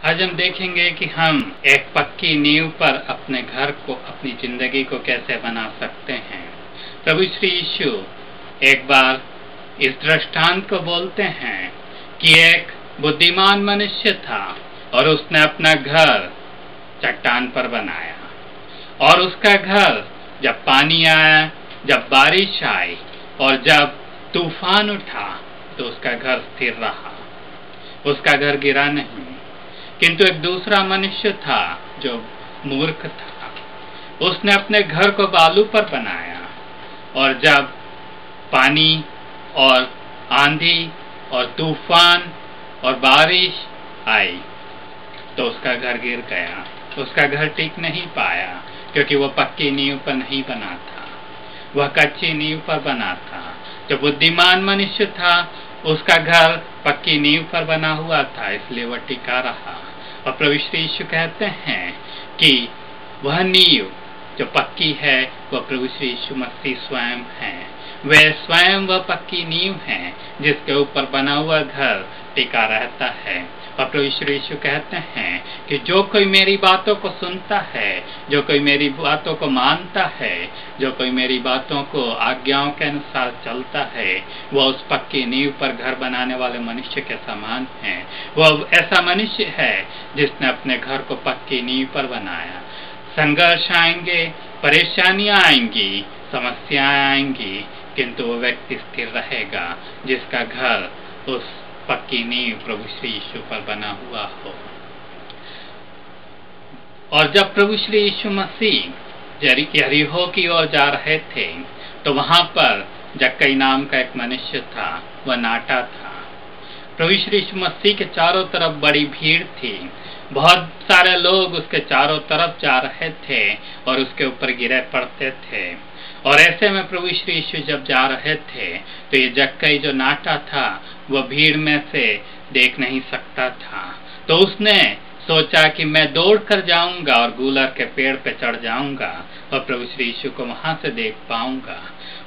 आज हम देखेंगे कि हम एक पक्की नींव पर अपने घर को, अपनी जिंदगी को कैसे बना सकते हैं। प्रभु श्री यीशु एक बार इस दृष्टांत को बोलते हैं कि एक बुद्धिमान मनुष्य था और उसने अपना घर चट्टान पर बनाया, और उसका घर जब पानी आया, जब बारिश आई और जब तूफान उठा तो उसका घर स्थिर रहा, उसका घर गिरा नहीं। किंतु एक दूसरा मनुष्य था जो मूर्ख था, उसने अपने घर को बालू पर बनाया, और जब पानी और आंधी और तूफान और बारिश आई तो उसका घर गिर गया, उसका घर टिक नहीं पाया, क्योंकि वह पक्की नींव पर नहीं बना था, वह कच्ची नींव पर बना था। जो बुद्धिमान मनुष्य था उसका घर पक्की नींव पर बना हुआ था, इसलिए वह टिका रहा। और प्रभु श्री यीशु कहते हैं कि वह नींव जो पक्की है वह प्रभु श्री यीशु मसीह स्वयं है। वह स्वयं वह पक्की नींव है जिसके ऊपर बना हुआ घर टिका रहता है। और प्रभु श्री यीशु कहते हैं कि जो कोई मेरी बातों को सुनता है, जो कोई मेरी बातों को मानता है, जो कोई मेरी बातों को आज्ञाओं के अनुसार चलता है, वह उस पक्की नींव पर घर बनाने वाले मनुष्य के समान है। वह ऐसा मनुष्य है जिसने अपने घर को पक्की नींव पर बनाया। संघर्ष आएंगे, परेशानियां आएंगी, समस्याएं आएंगी, किंतु वो व्यक्ति स्थिर रहेगा जिसका घर उस पक्की नींव प्रभु श्री यीशु पर बना हुआ हो। और जब प्रभु श्री यीशु मसीह यरीहो की ओर जा रहे थे तो वहां पर जक्कई नाम का एक मनुष्य था, वह नाटा था। प्रभु श्री यीशु मसीह के चारों तरफ बड़ी भीड़ थी, बहुत सारे लोग उसके चारों तरफ जा रहे थे और उसके ऊपर गिरे पड़ते थे। और ऐसे में प्रभु श्री यीशु जब जा रहे थे तो ये जक्कई जो नाटा था वह भीड़ में से देख नहीं सकता था, तो उसने सोचा कि मैं दौड़ कर जाऊंगा और गूलर के पेड़ पे चढ़ जाऊंगा और प्रभु श्री यीशु को वहां से देख पाऊंगा।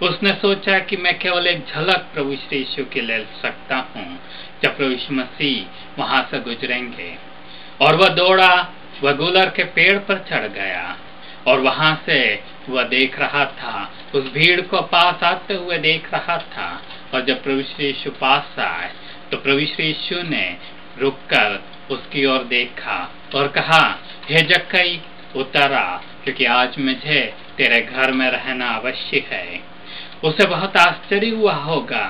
उसने सोचा कि मैं केवल एक झलक प्रभु श्री यीशु की ले सकता हूँ जब प्रभु यीशु मसीह वहां से गुजरेंगे। और वह दौड़ा, वह गूलर के पेड़ पर चढ़ गया और वहां से वह देख रहा था, उस भीड़ को पास आते हुए देख रहा था। और जब प्रभु श्री यीशु पास आए तो प्रभु श्री यीशु ने रुककर उसकी ओर देखा और कहा, हे जक्कई उतर आ, क्योंकि आज मुझे तेरे घर में रहना अवश्य है। उसे बहुत आश्चर्य हुआ होगा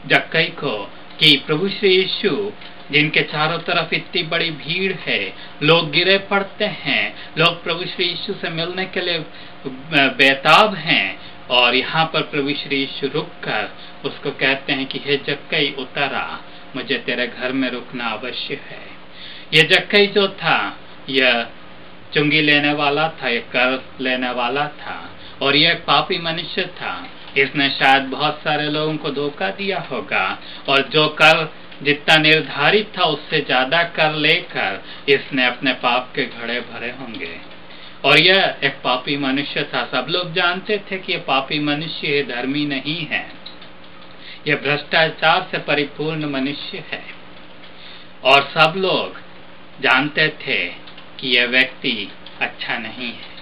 जक्कई को कि प्रभु श्री यीशु जिनके चारों तरफ इतनी बड़ी भीड़ है, लोग गिरे पड़ते हैं, लोग प्रभु श्री यीशु से मिलने के लिए बेताब हैं, और यहाँ पर प्रभु श्री यीशु रुककर उसको कहते हैं कि हे जक्कई उतर आ, मुझे तेरे घर में रुकना अवश्य है। यह जक्कई जो था यह चुंगी लेने वाला था, यह कर लेने वाला था, और यह एक पापी मनुष्य था। इसने शायद बहुत सारे लोगों को धोखा दिया होगा और जो कर जितना निर्धारित था उससे ज्यादा कर लेकर इसने अपने पाप के घड़े भरे होंगे। और यह एक पापी मनुष्य था। सब लोग जानते थे कि यह पापी मनुष्य है, धर्मी नहीं है, यह भ्रष्टाचार से परिपूर्ण मनुष्य है। और सब लोग जानते थे कि यह व्यक्ति अच्छा नहीं है।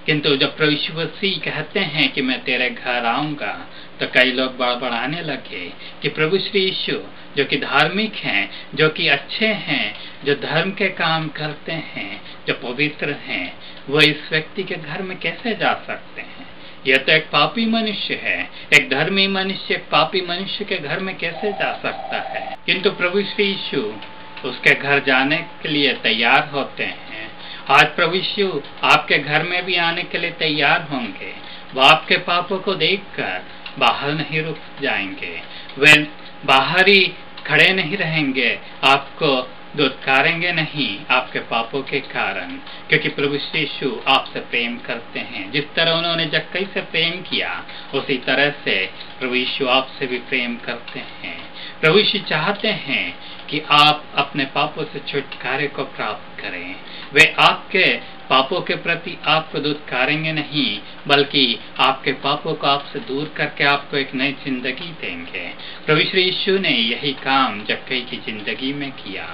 किंतु जब प्रभु यीशु मसीह कहते हैं कि मैं तेरे घर आऊंगा तो कई लोग बड़बड़ाने लगे कि प्रभु श्री यीशु जो कि धार्मिक हैं, जो कि अच्छे हैं, जो धर्म के काम करते हैं, जो पवित्र हैं, वो इस व्यक्ति के घर में कैसे जा सकते हैं? यह तो एक पापी मनुष्य है, एक धर्मी मनुष्य एक पापी मनुष्य के घर में कैसे जा सकता है? किंतु प्रभु श्री यीशु उसके घर जाने के लिए तैयार होते हैं। आज प्रभु यीशु आपके घर में भी आने के लिए तैयार होंगे। वो आपके पापों को देखकर बाहर नहीं रुक जाएंगे, वे बाहर ही खड़े नहीं रहेंगे, आपको दुत्कारेंगे नहीं आपके पापों के कारण, क्योंकि प्रभु श्री यीशु आपसे प्रेम करते हैं। जिस तरह उन्होंने जक्कई से प्रेम किया उसी तरह से प्रभु यीशु आपसे भी प्रेम करते हैं। प्रभु यीशु चाहते हैं कि आप अपने पापों से छुटकारे को प्राप्त करें। वे आपके पापों के प्रति आपको दुत्कारेंगे नहीं, बल्कि आपके पापों को आपसे दूर करके आपको एक नई जिंदगी देंगे। प्रभु श्री यीशु ने यही काम जक्कई की जिंदगी में किया।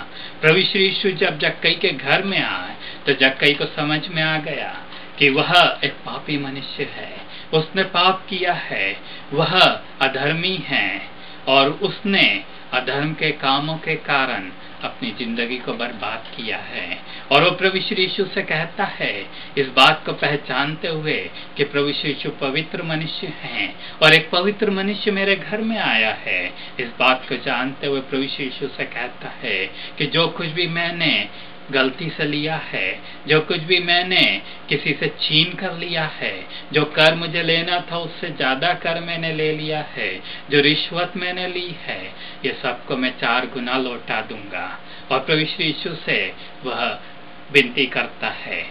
प्रभु श्री यीशु जब जक्कई के घर में आए तो जक्कई को समझ में आ गया कि वह एक पापी मनुष्य है, उसने पाप किया है, वह अधर्मी है और उसने अधर्म के कामों के कारण अपनी जिंदगी को बर्बाद किया है। और वो प्रभु श्री यीशु से कहता है, इस बात को पहचानते हुए कि प्रभु श्री यीशु पवित्र मनुष्य हैं और एक पवित्र मनुष्य मेरे घर में आया है, इस बात को जानते हुए प्रभु श्री यीशु से कहता है कि जो कुछ भी मैंने गलती से लिया है, जो कुछ भी मैंने किसी से छीन कर लिया है, जो कर मुझे लेना था उससे ज्यादा कर मैंने ले लिया है, जो रिश्वत मैंने ली है, ये सबको मैं 4 गुना लौटा दूंगा। और प्रभु श्री यीशु से वह विनती करता है।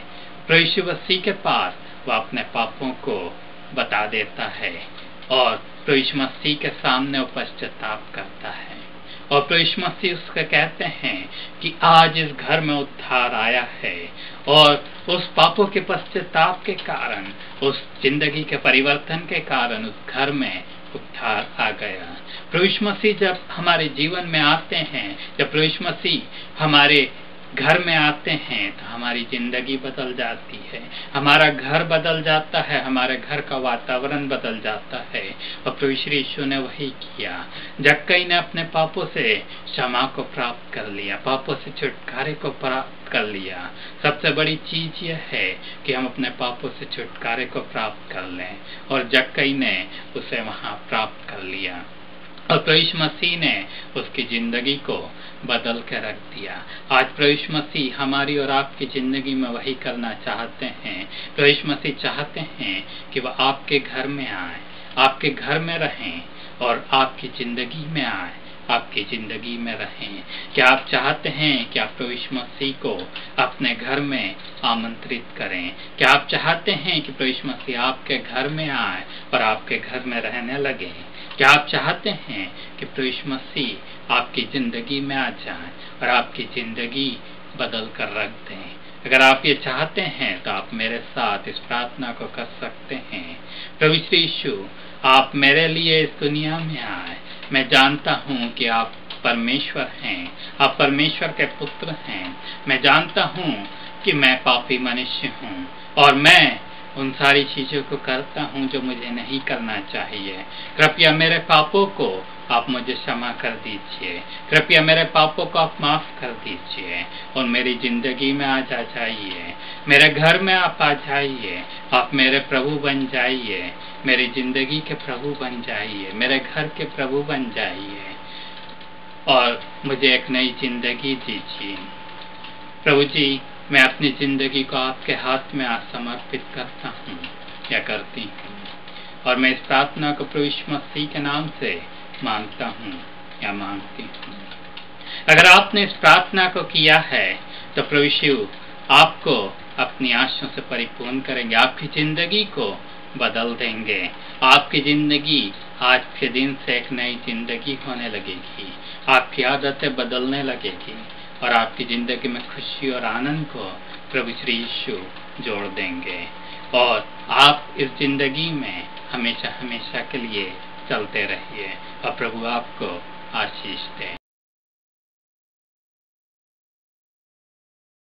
प्रभु यीशु मसीह के पास वह अपने पापों को बता देता है और प्रभु यीशु मसीह के सामने वो पश्चाताप करता है। और प्रभु यीशु मसीह उसको कहते हैं कि आज इस घर में उद्धार आया है और उस पापों के पश्चाताप के कारण, उस जिंदगी के परिवर्तन के कारण उस घर में उद्धार आ गया। प्रभु यीशु मसीह जब हमारे जीवन में आते हैं, जब प्रभु यीशु मसीह हमारे घर में आते हैं तो हमारी जिंदगी बदल जाती है, हमारा घर बदल जाता है, हमारे घर का वातावरण बदल जाता है। और प्रभु श्री यीशु ने वही किया। जक्कई ने अपने पापों से क्षमा को प्राप्त कर लिया, पापों से छुटकारे को प्राप्त कर लिया। सबसे बड़ी चीज यह है कि हम अपने पापों से छुटकारे को प्राप्त कर लें और जक्कई ने उसे वहां प्राप्त कर लिया और प्रभु यीशु मसीह ने उसकी जिंदगी को बदल के रख दिया। आज प्रभु यीशु मसीह हमारी और आपकी जिंदगी में वही करना चाहते हैं। प्रभु यीशु मसीह चाहते हैं कि वह आपके घर में आए, आपके घर में रहें और आपकी जिंदगी में आए, आपकी जिंदगी में रहें। क्या आप चाहते हैं कि आप प्रभु यीशु मसीह को अपने घर में आमंत्रित करें? क्या आप चाहते हैं कि प्रभु यीशु मसीह आपके घर में आए और आपके घर में रहने लगे? क्या आप चाहते हैं कि प्रभु यीशु मसीह आपकी जिंदगी में आ जाए और आपकी जिंदगी बदल कर रख दें? अगर आप ये चाहते हैं तो आप मेरे साथ इस प्रार्थना को कर सकते हैं। प्रभु श्री यीशु, आप मेरे लिए इस दुनिया में आए। मैं जानता हूँ कि आप परमेश्वर हैं, आप परमेश्वर के पुत्र हैं। मैं जानता हूँ कि मैं पापी मनुष्य हूँ और मैं उन सारी चीजों को करता हूँ जो मुझे नहीं करना चाहिए। कृपया मेरे पापों को आप मुझे क्षमा कर दीजिए, कृपया मेरे पापों को आप माफ कर दीजिए और मेरी जिंदगी में आ जाइए, मेरे घर में आप आ जाइए, आप मेरे प्रभु बन जाइए, मेरी जिंदगी के प्रभु बन जाइए, मेरे घर के प्रभु बन जाइए और मुझे एक नई जिंदगी दीजिए। प्रभु जी, मैं अपनी जिंदगी को आपके हाथ में आज समर्पित करता हूँ या करती हूँ और मैं इस प्रार्थना को प्रभु यीशु मसीह के नाम से मांगता हूँ या मांगती हूँ। अगर आपने इस प्रार्थना को किया है तो प्रभु यीशु आपको अपनी आशीषों से परिपूर्ण करेंगे, आपकी जिंदगी को बदल देंगे। आपकी जिंदगी आज के दिन से एक नई जिंदगी होने लगेगी, आपकी आदतें बदलने लगेगी और आपकी जिंदगी में खुशी और आनंद को प्रभु श्री यीशु जोड़ देंगे और आप इस जिंदगी में हमेशा हमेशा के लिए चलते रहिए और प्रभु आपको आशीष दे।